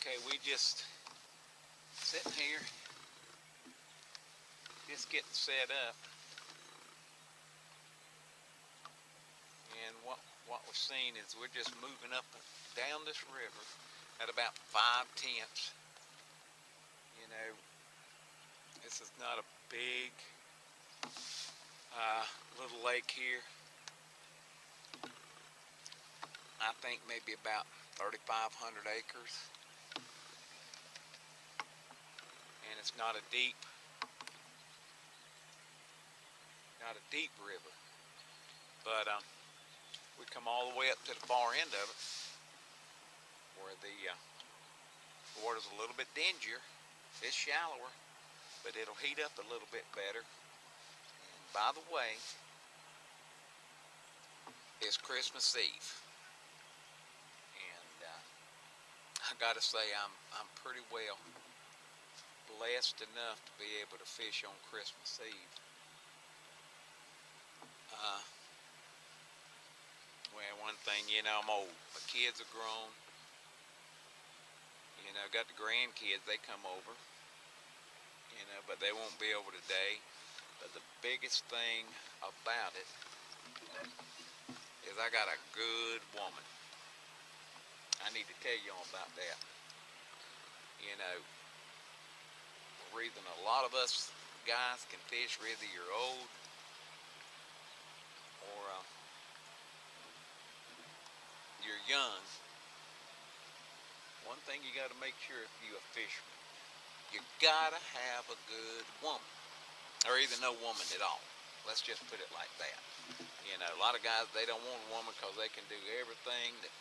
Okay, we just sitting here, just getting set up, and what we're seeing is we're just moving up and down this river at about 5/10. You know, this is not a big little lake here. I think maybe about 3,500 acres. And it's not a deep river. But we come all the way up to the far end of it, where the water's a little bit dingier. It's shallower, but it'll heat up a little bit better. And by the way, it's Christmas Eve, and I gotta say I'm pretty well blessed enough to be able to fish on Christmas Eve. Well, one thing, you know, I'm old. My kids are grown. You know, got the grandkids, they come over. You know, but they won't be over today. But the biggest thing about it is I got a good woman. I need to tell y'all about that. You know, the reason a lot of us guys can fish, whether you're old or you're young, one thing you got to make sure if you're a fisherman, you got to have a good woman, or either no woman at all. Let's just put it like that. You know, a lot of guys, they don't want a woman because they can do everything that,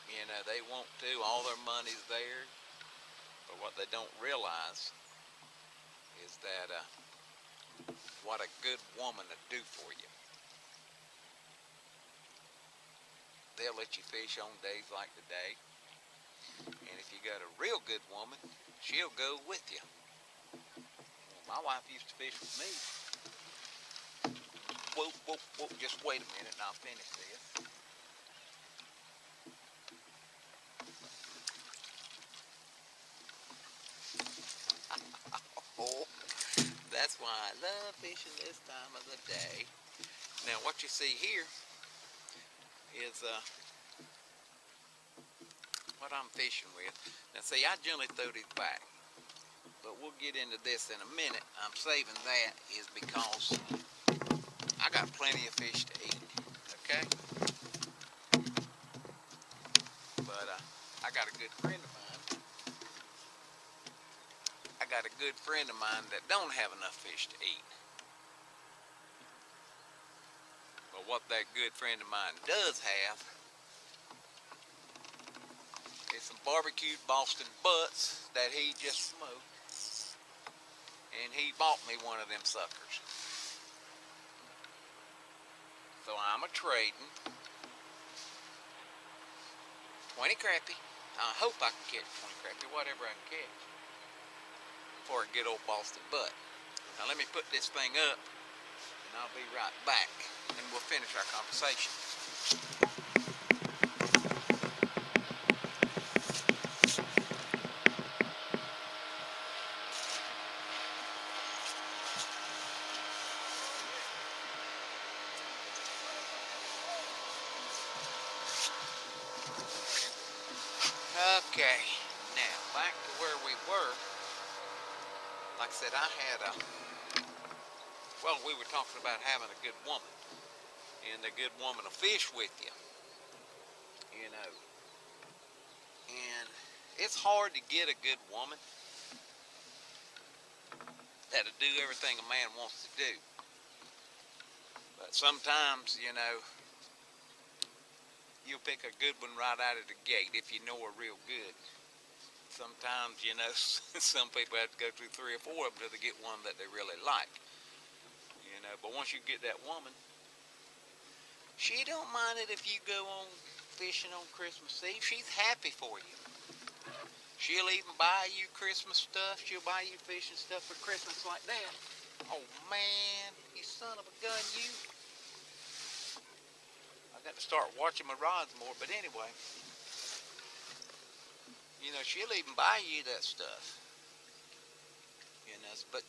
you know, they want to. All their money's there. But what they don't realize is that what a good woman will do for you. They'll let you fish on days like today. And if you got a real good woman, she'll go with you. Well, my wife used to fish with me. Whoa, whoa, whoa, just wait a minute and I'll finish this. Oh, that's why I love fishing this time of the day. Now what you see here is what I'm fishing with. Now see, I generally throw these back, but we'll get into this in a minute. I'm saving that is because I got plenty of fish to eat, okay? But I got a good friend of mine. I got a good friend of mine that don't have enough fish to eat. But what that good friend of mine does have is some barbecued Boston butts that he just smoked. And he bought me one of them suckers. So I'm a-trading 20 crappie. I hope I can catch 20 crappie, whatever I can catch, for a good old Boston butt. Now let me put this thing up, and I'll be right back, and we'll finish our conversation. Okay, now back to where we were. Like I said, I had we were talking about having a good woman, and a good woman will fish with you, you know. And it's hard to get a good woman that'll do everything a man wants to do. But sometimes, you know, you'll pick a good one right out of the gate if you know her real good. Sometimes, you know, some people have to go through 3 or 4 of them till they get one that they really like. You know, but once you get that woman, she don't mind it if you go on fishing on Christmas Eve. She's happy for you. She'll even buy you Christmas stuff. She'll buy you fishing stuff for Christmas like that. Oh man, you son of a gun, you. I got to start watching my rods more, but anyway. You know, she'll even buy you that stuff. You know, but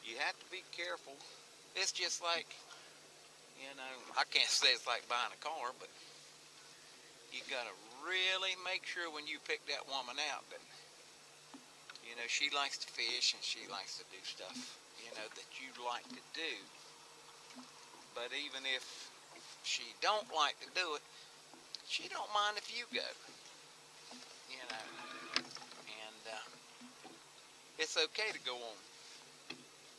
you have to be careful. It's just like, you know, I can't say it's like buying a car, but you gotta really make sure when you pick that woman out that, you know, she likes to fish and she likes to do stuff, you know, that you like to do. But even if she don't like to do it, she don't mind if you go, you know. And it's okay to go on,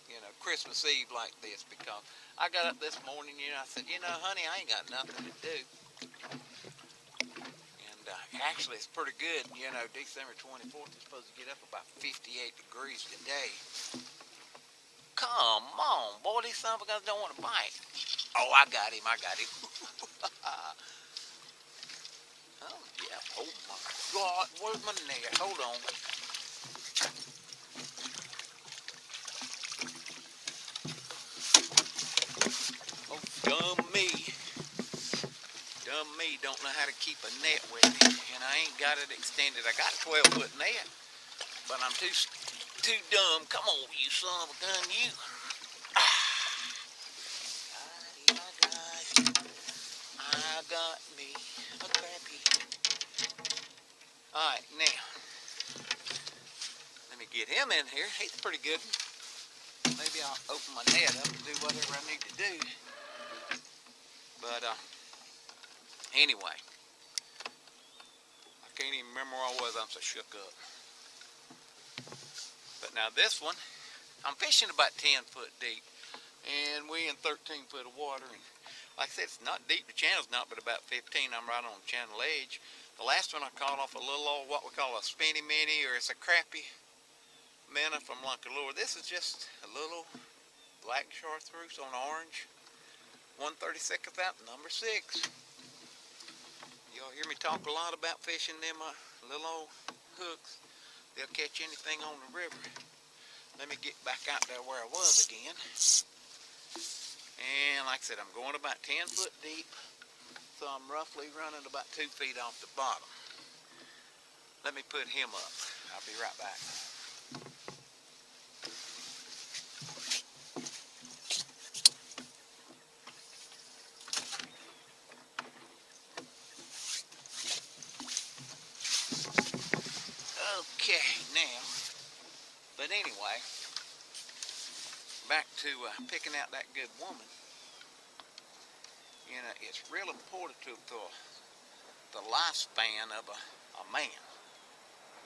you know, Christmas Eve like this, because I got up this morning, you know, I said, you know, honey, I ain't got nothing to do. And actually, it's pretty good, you know, December 24th is supposed to get up about 58 degrees today. Come on, boy, these son of a guns don't want to bite. Oh, I got him. Oh, yeah. Oh, my God. Where's my net? Hold on. Oh, dumb me. Dumb me don't know how to keep a net with me, and I ain't got it extended. I got a 12-foot net, but I'm too dumb. Come on, you son of a gun, you. I got me a crappie. Alright, now, let me get him in here. He's pretty good. Maybe I'll open my net up and do whatever I need to do. But, anyway, I can't even remember where I was. I'm so shook up. But now this one, I'm fishing about 10 foot deep, and we in 13 foot of water. And like I said, it's not deep. The channel's not but about 15. I'm right on the channel edge. The last one I caught off a little old, what we call a spinny mini, or it's a crappie minnow from Lunkalure. This is just a little black chartreuse on orange. 1/32 out, number 6. Y'all hear me talk a lot about fishing them little old hooks. They'll catch anything on the river. Let me get back out there where I was again. And like I said, I'm going about 10 foot deep, so I'm roughly running about 2 feet off the bottom. Let me put him up. I'll be right back. Okay, now, but anyway, back to picking out that good woman. You know, it's real important to the lifespan of a man.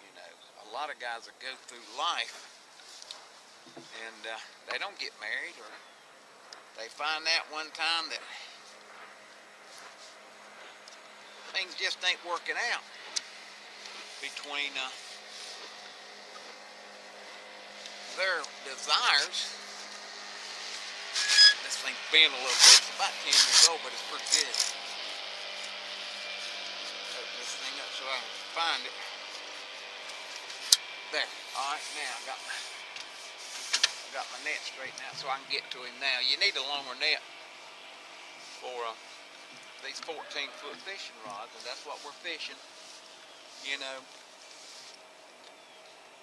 You know, a lot of guys that go through life and they don't get married, or they find out one time that things just ain't working out between their desires. This thing's bent a little bit. It's about 10 years old, but it's pretty good. Open this thing up so I can find it. There. Alright, now I got my net straightened out so I can get to him now. You need a longer net for these 14-foot fishing rods, and that's what we're fishing. You know,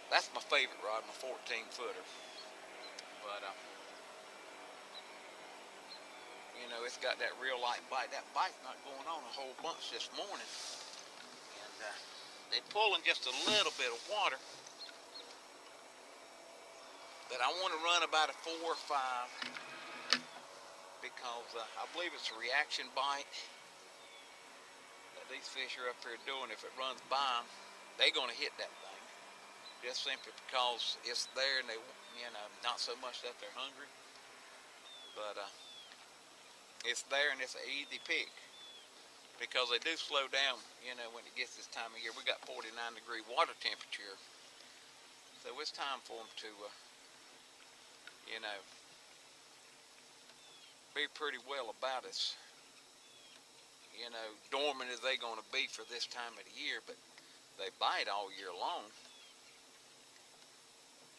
that's my favorite rod, my 14-footer. But you know, it's got that real light bite. That bite's not going on a whole bunch this morning. And they're pulling just a little bit of water. But I want to run about a 4 or 5, because I believe it's a reaction bite that these fish are up here doing. If it runs by them, they're going to hit that thing. Just simply because it's there, and they, you know, not so much that they're hungry, but it's there, and it's an easy pick, because they do slow down, you know, when it gets this time of year. We got 49-degree water temperature, so it's time for them to, you know, be pretty well about as, you know, dormant as they're going to be for this time of the year, but they bite all year long.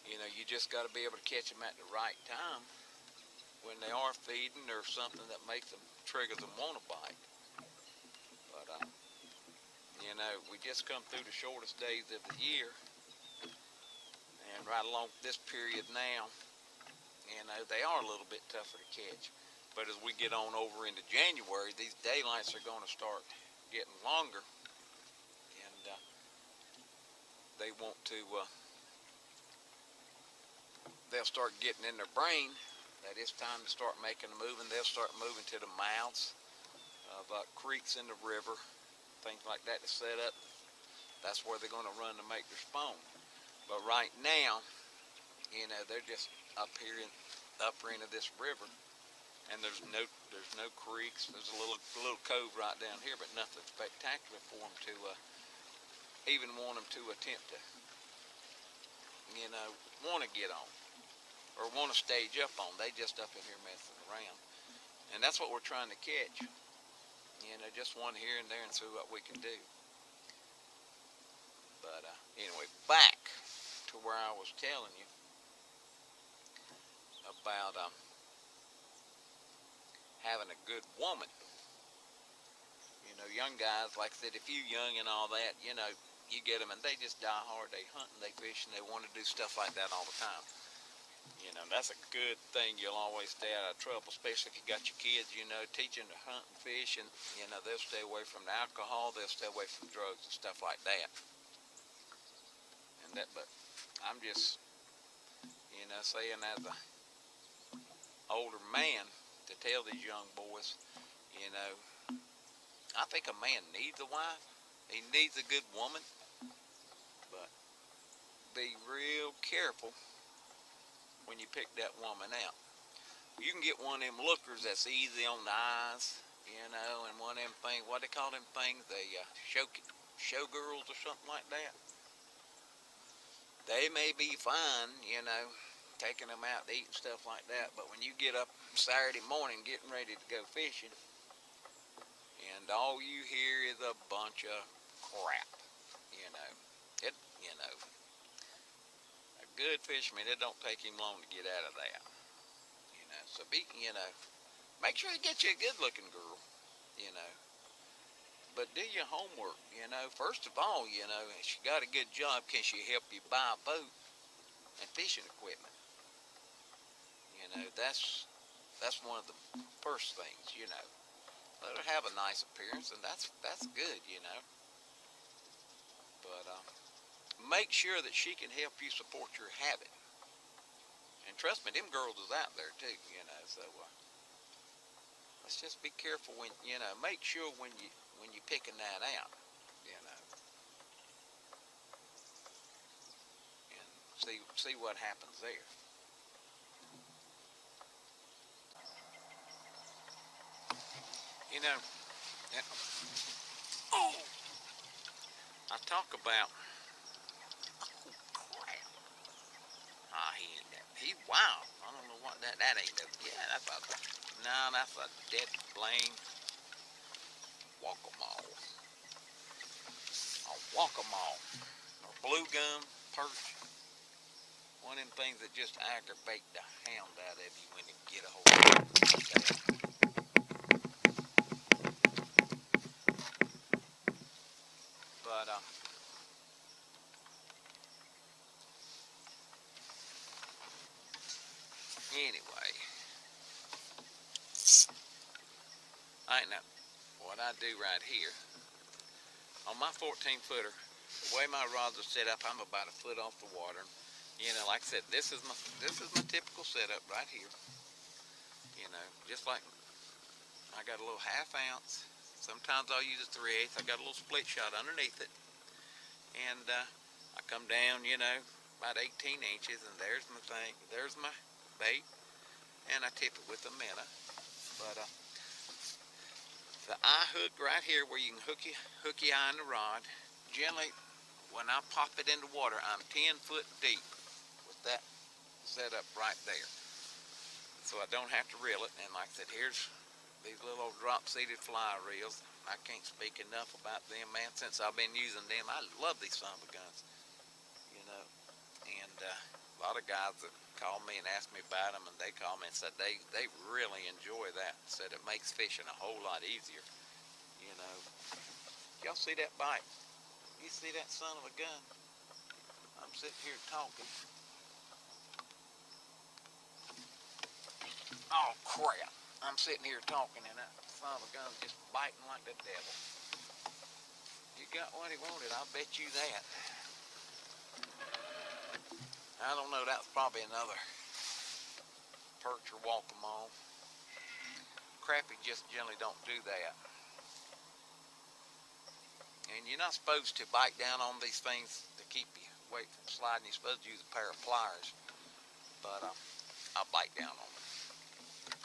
You know, you just got to be able to catch them at the right time when they are feeding, or something that makes them, triggers them want to bite. But You know, we just come through the shortest days of the year, and right along this period now, you know, they are a little bit tougher to catch. But as we get on over into January, these daylights are going to start getting longer, and they want to, they'll start getting in their brain that it's time to start making a move, and they'll start moving to the mouths of creeks in the river, things like that to set up. That's where they're going to run to make their spawn. But right now, you know, they're just up here in the upper end of this river, and there's no creeks. There's a little cove right down here, but nothing spectacular for them to even want them to attempt to, you know, want to get on or want to stage up on. They just up in here messing around, and that's what we're trying to catch. You know, just one here and there and see what we can do. But anyway, back to where I was telling you about having a good woman. You know, young guys, like I said, if you young and all that, you know, you get them and they just die hard. They hunt and they fish and they want to do stuff like that all the time. You know, that's a good thing. You'll always stay out of trouble, especially if you got your kids, you know, teaching to hunt and fish, and, you know, they'll stay away from the alcohol, they'll stay away from drugs and stuff like that. And that, but I'm just, you know, saying as a older man to tell these young boys, you know, I think a man needs a wife. He needs a good woman, but be real careful when you pick that woman out. You can get one of them lookers that's easy on the eyes, you know, and one of them things, what they call them things, the showgirls or something like that. They may be fine, you know, taking them out to eat and stuff like that, but when you get up Saturday morning getting ready to go fishing, and all you hear is a bunch of crap, you know, a good fisherman, it don't take him long to get out of that, you know, so you know, make sure you get you a good looking girl, you know, but do your homework, you know. First of all, you know, if she got a good job, can she help you buy a boat and fishing equipment? You know, that's one of the first things, you know. Let her have a nice appearance, and that's good, you know. But make sure that she can help you support your habit. And trust me, them girls is out there too, you know. So let's just be careful when, you know, make sure when you're picking that out, you know, and see what happens there. You know, oh, I talk about, oh crap, he ain't that, he's wild. I don't know what that ain't, yeah, that's a dead blame walk-a-mall, or blue gum perch, one of them things that just aggravate the hound out of you when you get a hold of it. But anyway, I know what I do right here on my 14-footer. The way my rods are set up, I'm about a foot off the water. You know, like I said, this is my typical setup right here. You know, just like I got a little 1/2 ounce. Sometimes I'll use a 3/8. I got a little split shot underneath it, and I come down, you know, about 18 inches, and there's my thing. There's my bait, and I tip it with a minnow. But the eye hook right here, where you can hook your eye in the rod. Generally, when I pop it in the water, I'm 10 foot deep with that set up right there, so I don't have to reel it. And like I said, here's these little old drop-seated fly reels. I can't speak enough about them, man. Since I've been using them, I love these son of a guns, you know. And a lot of guys that call me and ask me about them, and they call me and said they really enjoy that. Said it makes fishing a whole lot easier, you know. Y'all see that bite? You see that son of a gun? I'm sitting here talking. Oh crap! I'm sitting here talking and that son of a gun's just biting like the devil. You got what he wanted, I'll bet you that. I don't know, that's probably another perch or walk 'em on. Crappie just generally don't do that. And you're not supposed to bite down on these things to keep you away from sliding. You're supposed to use a pair of pliers, but I bite down on them.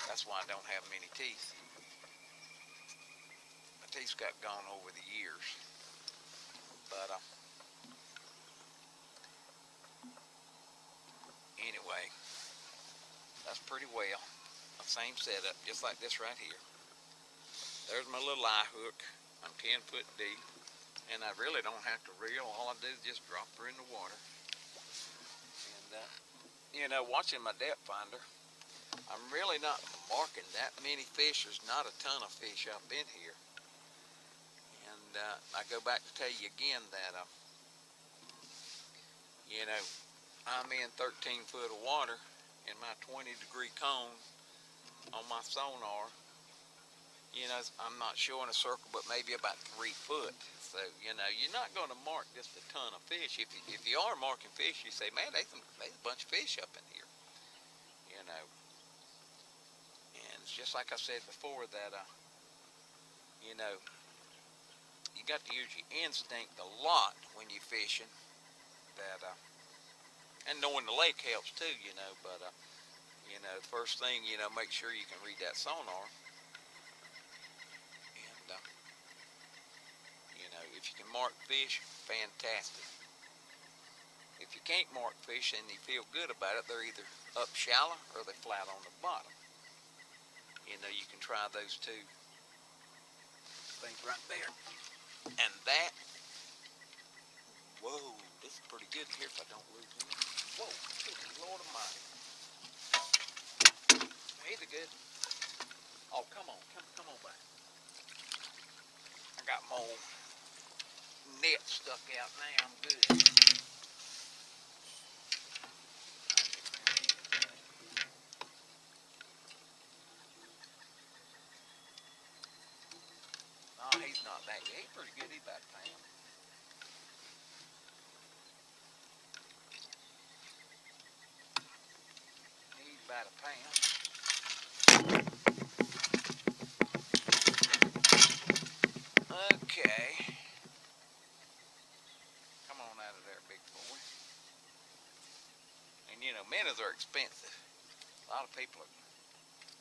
That's why I don't have many teeth. My teeth got gone over the years. But anyway, that's pretty well. Same setup, just like this right here. There's my little eye hook. I'm 10 foot deep, and I really don't have to reel. All I do is just drop her in the water. And you know, watching my depth finder, I'm really not marking that many fish. There's not a ton of fish up in here. And I go back to tell you again that you know, I'm in 13 foot of water in my 20-degree cone on my sonar. You know, I'm not showing a circle, but maybe about 3 foot. So, you know, you're not going to mark just a ton of fish. If you are marking fish, you say, man, there's a bunch of fish up in here. You know, and it's just like I said before that, you know, you got to use your instinct a lot when you're fishing. That, and knowing the lake helps too, you know, but, you know, first thing, you know, make sure you can read that sonar. And, you know, if you can mark fish, fantastic. If you can't mark fish and you feel good about it, they're either up shallow or they're flat on the bottom. You know, you can try those two things right there. And that, whoa, this is pretty good here if I don't lose him. Whoa, good Lord Almighty. He's a good. Oh, come on back. I got my old net stuck out now. I'm good. Oh, he's not that good. He's pretty good. He's about a pound. He's about a pound. Okay. Come on out of there, big boy. And you know, minnows are expensive. A lot of people,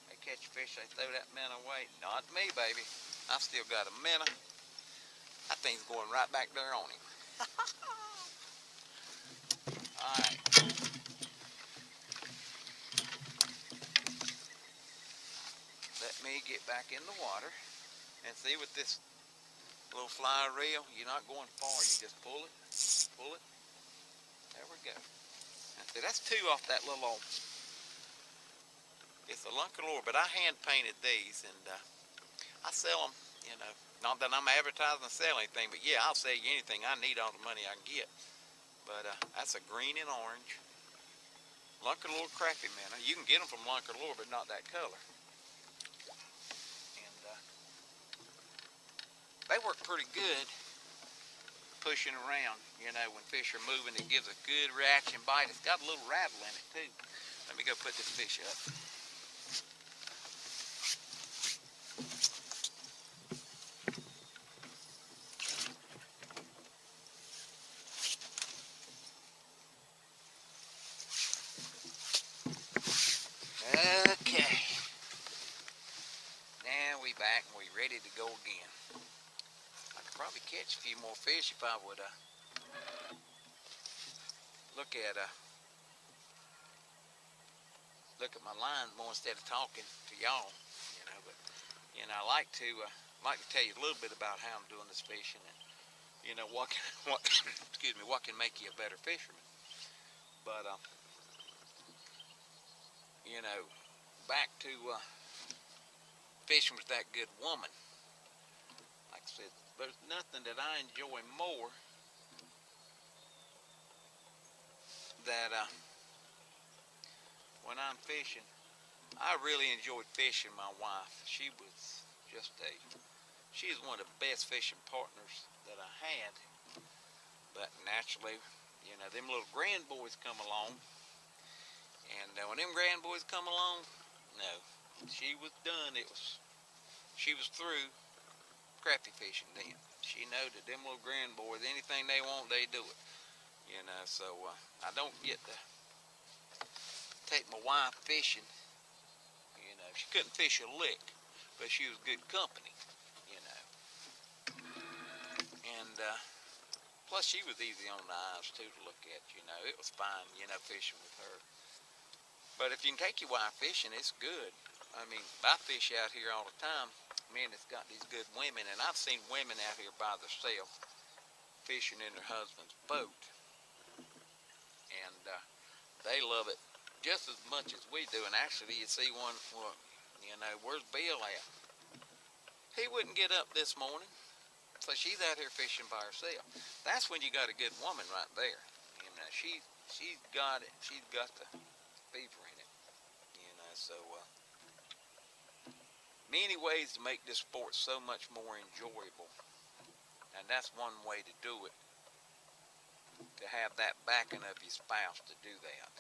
they catch fish, they throw that minnow away. Not me, baby. I still got a minnow. That thing's going right back there on him. Alright. Let me get back in the water. And see, with this little fly reel, you're not going far. You just pull it. There we go. And see, that's 2 off that little old. It's a lunk of lure, but I hand painted these, and I sell them. You know, not that I'm advertising to sell anything, but yeah, I'll sell you anything. I need all the money I can get. But that's a green and orange lunk of lure crappie minnow. You can get them from lunk of lure, but not that color. And they work pretty good pushing around. You know, when fish are moving, it gives a good reaction bite. It's got a little rattle in it too. Let me go put this fish up. Okay. Now we back and we ready to go again. I could probably catch a few more fish if I would look at my line more instead of talking to y'all. You know, but you know, I like to tell you a little bit about how I'm doing this fishing, and you know what excuse me, what can make you a better fisherman. But you know, back to fishing with that good woman. Like I said, there's nothing that I enjoy more that when I'm fishing. I really enjoyed fishing my wife. She was just she's one of the best fishing partners that I had. But naturally, you know, them little grand boys come along. And when them grand boys come along, no, she was done. She was through crappie fishing then. She know that them little grand boys, anything they want, they do it. You know, so I don't get to take my wife fishing. You know, she couldn't fish a lick, but she was good company. You know, and plus she was easy on the eyes too to look at. You know, it was fine. You know, fishing with her. But if you can take your wife fishing, it's good. I mean, I fish out here all the time. Man, it's got these good women, and I've seen women out here by themselves fishing in their husband's boat, and they love it just as much as we do. And actually, you see one, well, you know, where's Bill at? He wouldn't get up this morning, so she's out here fishing by herself. That's when you got a good woman right there. You know, she's got it. She's got the fever in it. You know, so many ways to make this sport so much more enjoyable, and that's one way to do it. To have that backing of your spouse to do that.